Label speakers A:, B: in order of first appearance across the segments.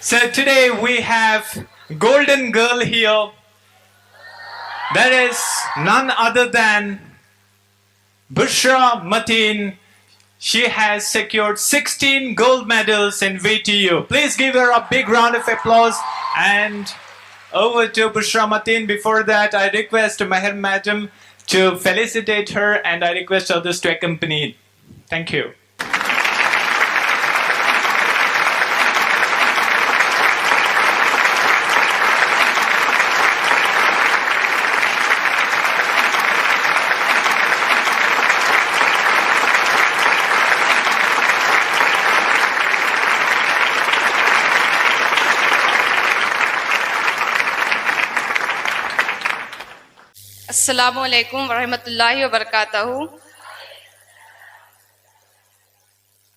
A: So today we have golden girl here. That is none other than Bushra Mateen. She has secured 16 gold medals in VTU. Please give her a big round of applause. And over to Bushra Mateen. Before that, I request Meher Madam to felicitate her, and I request others to accompany. Thank you.
B: السلام علیکم ورحمۃ اللہ وبرکاتہ.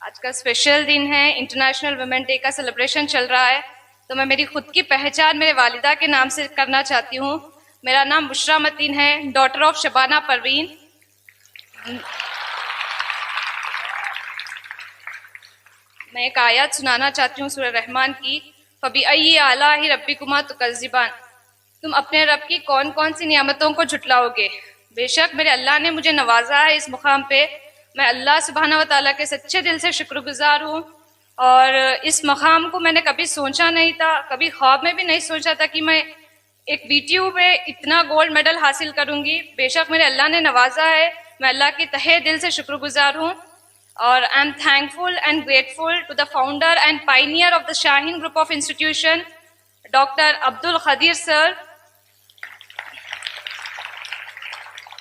B: آج کا special دن ہے, international women day کا celebration چل رہا ہے, تو میں میری خود کی پہچان میرے والدہ کے نام سے کرنا چاہتی ہوں. میرا نام بشرا متین ہے, ڈاٹر آف شبانہ پروین. میں ایک آیت سنانا چاہتی ہوں سورہ رحمان کی. فَبِأَيِّ آلَاءِ رَبِّكُمَا تُكَذِّبَانِ, تم اپنے رب کی کون کون سی نعمتوں کو جھٹلاؤ گے. بے شک میرے اللہ نے مجھے نوازا ہے اس مقام پہ. میں اللہ سبحانہ و تعالیٰ کے سچے دل سے شکر گزار ہوں, اور اس مقام کو میں نے کبھی سوچا نہیں تھا, کبھی خواب میں بھی نہیں سوچا تھا کہ میں ایک VTU میں اتنا گولڈ میڈل حاصل کروں گی. بے شک میرے اللہ نے نوازا ہے, میں اللہ کی تہہ دل سے شکر گزار ہوں. اور I am thankful and grateful to the founder and pioneer of the Shaheen group of institution, doctor Abdul Qadeer sir.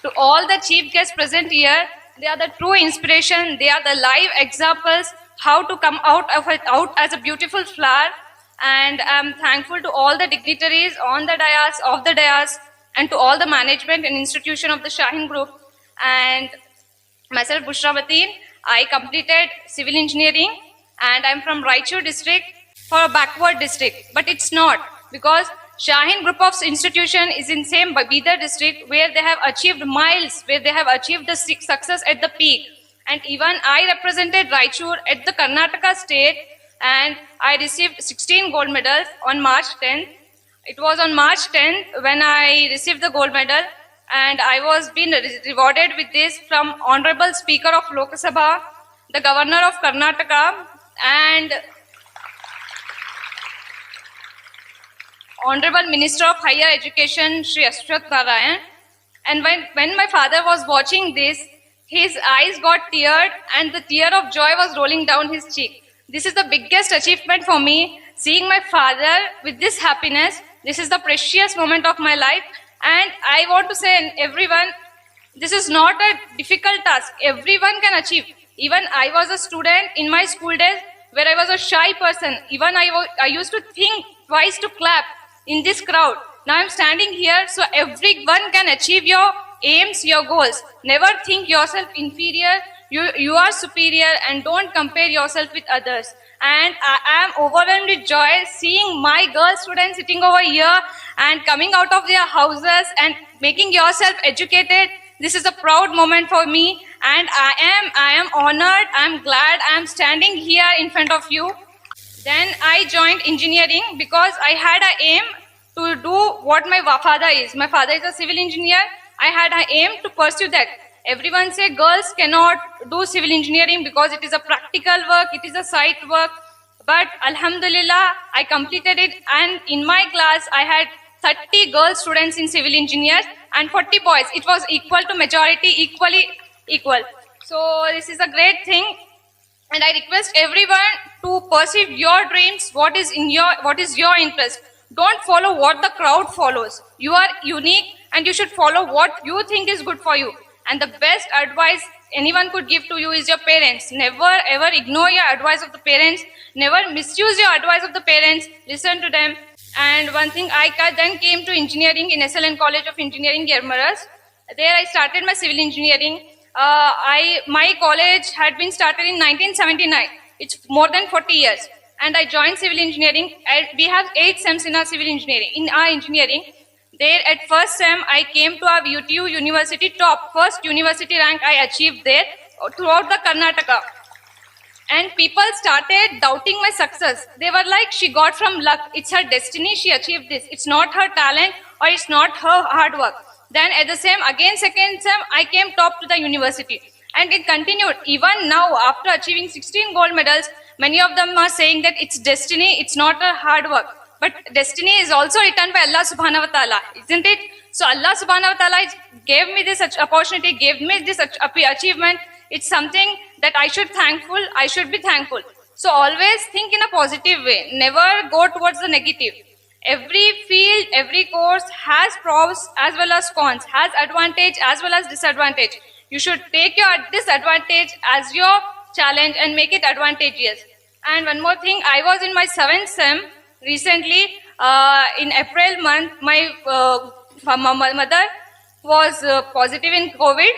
B: To all the chief guests present here, they are the true inspiration. They are the live examples how to come out of it out as a beautiful flower. And I'm thankful to all the dignitaries on the dais, off the dais, and to all the management and institution of the Shaheen Group. And myself, Bushra Mateen, I completed civil engineering, and I'm from Raichur district, for a backward district. But it's not, because Shaheen Group of Institution is in same Bidar district, where they have achieved miles, where they have achieved the success at the peak. And even I represented Raichur at the Karnataka state, and I received 16 gold medals on March 10th. It was on March 10th when I received the gold medal, and I was being rewarded with this from Honorable Speaker of Lok Sabha, the Governor of Karnataka, and Honorable Minister of Higher Education, Shri Ashwath Narayan. And when my father was watching this, his eyes got teared and the tear of joy was rolling down his cheek. This is the biggest achievement for me, seeing my father with this happiness. This is the precious moment of my life. And I want to say everyone, this is not a difficult task. Everyone can achieve. Even I was a student in my school days where I was a shy person. Even I used to think twice to clap in this crowd. Now I'm standing here, so everyone can achieve your aims, your goals. Never think yourself inferior. You are superior, and don't compare yourself with others. And I am overwhelmed with joy seeing my girl students sitting over here and coming out of their houses and making yourself educated. This is a proud moment for me, and I am honored. I am glad I am standing here in front of you. Then I joined engineering because I had an aim to do what my father is. My father is a civil engineer. I had an aim to pursue that. Everyone say girls cannot do civil engineering because it is a practical work, it is a site work. But Alhamdulillah, I completed it, and in my class I had 30 girl students in civil engineers and 40 boys. It was equal to majority, equal. So this is a great thing. And I request everyone to pursue your dreams, what is your interest. Don't follow what the crowd follows. You are unique, and you should follow what you think is good for you. And the best advice anyone could give to you is your parents. Never ever ignore your advice of the parents. Never misuse your advice of the parents. Listen to them. And one thing, I then came to engineering in SLN College of Engineering, Yermaras. There I started my civil engineering. My college had been started in 1979. It's more than 40 years. And I joined civil engineering. We have 8 SEMs in our civil engineering. In our engineering, there at first SEM, I came to our VTU University top. First university rank I achieved there throughout the Karnataka. And people started doubting my success. They were like, she got from luck. It's her destiny. She achieved this. It's not her talent or it's not her hard work. Then at the same, again, second sem, I came top to the university. And it continued. Even now, after achieving 16 gold medals, many of them are saying that it's destiny. It's not her hard work. But destiny is also written by Allah subhanahu wa ta'ala, isn't it? So Allah subhanahu wa ta'ala gave me this opportunity, gave me this achievement. It's something that I should be thankful. So always think in a positive way. Never go towards the negative. Every field, every course has pros as well as cons, has advantage as well as disadvantage. You should take your disadvantage as your challenge and make it advantageous. And one more thing, I was in my 7th sem recently. In April month, my mother was positive in COVID.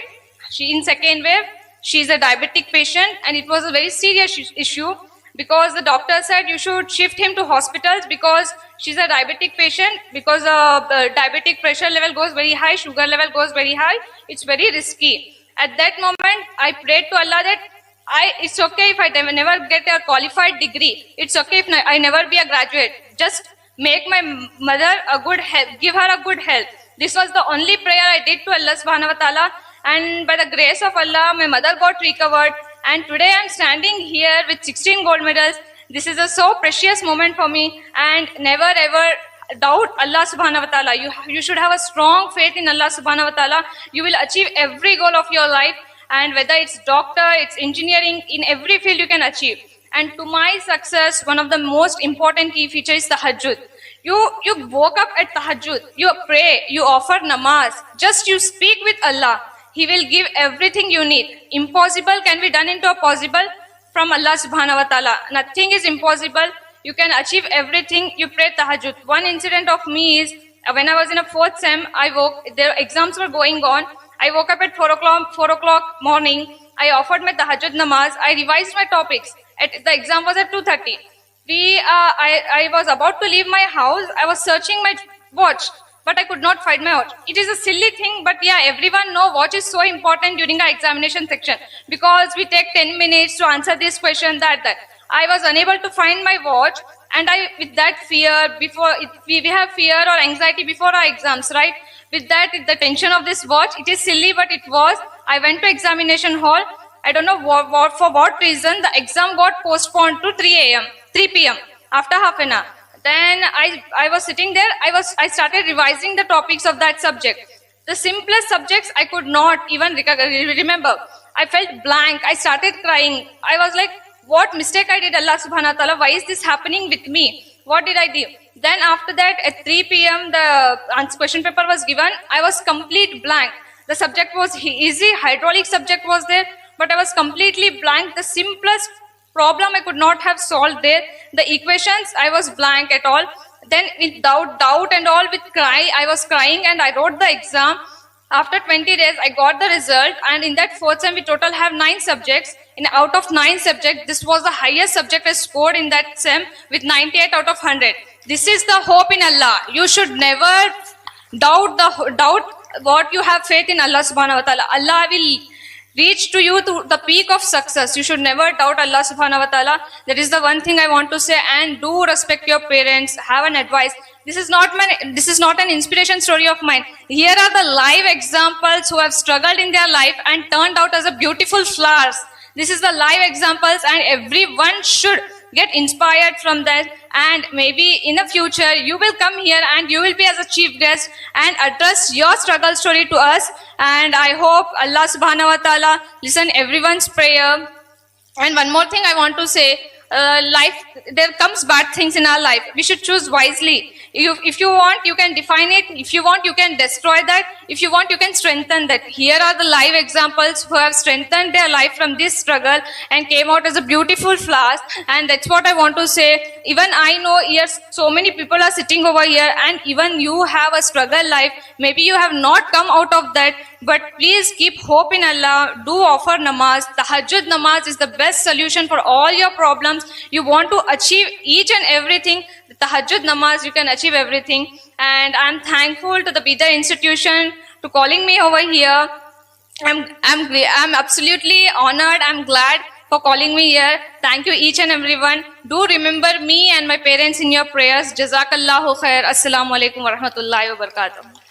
B: She in second wave. She is a diabetic patient, and it was a very serious issue because the doctor said you should shift him to hospitals because she's a diabetic patient, because diabetic pressure level goes very high, sugar level goes very high. It's very risky. At that moment, I prayed to Allah that it's okay if I never get a qualified degree. It's okay if I never be a graduate. Just make my mother a good health, give her a good health. This was the only prayer I did to Allah subhanahu wa ta'ala. And by the grace of Allah, my mother got recovered. And today I'm standing here with 16 gold medals. This is a so precious moment for me. And never ever doubt Allah subhanahu wa ta'ala. You should have a strong faith in Allah subhanahu wa ta'ala. You will achieve every goal of your life. And whether it's doctor, it's engineering, in every field you can achieve. And to my success, one of the most important key features is tahajjud. You woke up at tahajjud. You pray. You offer namaz. Just you speak with Allah. He will give everything you need. Impossible can be done into a possible from Allah subhanahu wa ta'ala. Nothing is impossible. You can achieve everything. You pray tahajjud. One incident of me is when I was in a 4th sem, their exams were going on. I woke up at 4 o'clock morning. I offered my tahajjud namaz. I revised my topics. The exam was at 2:30. I was about to leave my house. I was searching my watch, but I could not find my watch. It is a silly thing, but yeah, everyone knows watch is so important during our examination section because we take 10 minutes to answer this question, that. I was unable to find my watch, and with that fear, we have fear or anxiety before our exams, right? With that, the tension of this watch, it is silly, but it was. I went to examination hall. I don't know for what reason, the exam got postponed to 3 p.m. after half an hour. Then I was sitting there. I started revising the topics of that subject. The simplest subjects I could not even remember. I felt blank. I started crying. I was like, what mistake I did, Allah subhanahu wa ta'ala? Why is this happening with me? What did I do? Then after that, at 3 p.m., the question paper was given. I was complete blank. The subject was easy. Hydraulic subject was there, but I was completely blank. The simplest problem I could not have solved there. The equations, I was blank at all. Then with doubt and all, with cry, I was crying and I wrote the exam. After 20 days, I got the result, and in that 4th sem, we total have 9 subjects. Out of 9 subjects, this was the highest subject I scored in that sem with 98 out of 100. This is the hope in Allah. You should never doubt what you have faith in Allah subhanahu wa ta'ala. Allah will reach to you to the peak of success. You should never doubt Allah subhanahu wa ta'ala. That is the one thing I want to say. And do respect your parents. Have an advice. This is not an inspiration story of mine. Here are the live examples who have struggled in their life and turned out as a beautiful flowers. This is the live examples, and everyone should get inspired from that. And maybe in the future, you will come here and you will be as a chief guest and address your struggle story to us. And I hope Allah subhanahu wa ta'ala listen everyone's prayer. And one more thing I want to say, there comes bad things in our life. We should choose wisely. If you want, you can define it. If you want, you can destroy that. If you want, you can strengthen that. Here are the live examples who have strengthened their life from this struggle and came out as a beautiful flowers. And that's what I want to say. Even I know here so many people are sitting over here, and even you have a struggle life. Maybe you have not come out of that, but please keep hope in Allah. Do offer namaz. Tahajjud namaz is the best solution for all your problems. You want to achieve each and everything. The tahajjud namaz, you can achieve everything. And I'm thankful to the Bidar institution to calling me over here. I'm absolutely honored. I'm glad for calling me here. Thank you each and everyone. Do remember me and my parents in your prayers. Jazakallahu khair. Assalamu alaikum wa rahmatullahi wa barakatuh.